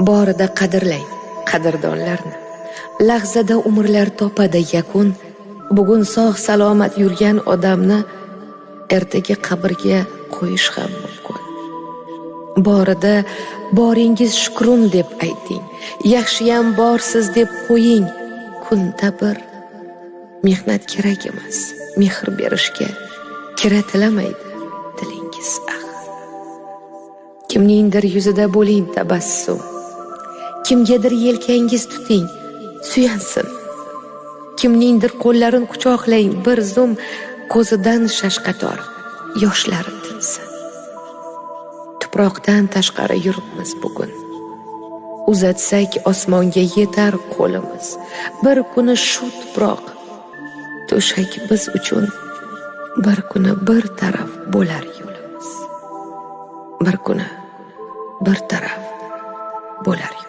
Borida qadrlang qadrdonlarni. Lahzada umrlar topadi yakun. Bugun sog' salomat yurgan odamni ertaga qabrga qo'yish ham mumkin. Borida boringiz shukrum deb ayting. Yaxshiyam borsiz deb qo'ying. Kunda bir mehnat kerak emas. Mehr berishga kiratilamaydi tilingiz. Kimningdir yuzida bo'ling tabassum. Kimgadir yelkangiz tuting, suyansin. Kimningdir qo'llarini quchoqlang, bir zum ko'zidan shashqator yoshlari tinsin. Tuproqdan tashqari yuribmiz bugun. Uzatsak osmonga yetar qo'limiz. Bir kuni shu tuproq to'shak biz uchun, bir kuni bir taraf bo'lar yo'limiz. Bir kuni bir taraf bo'lar yo'limiz.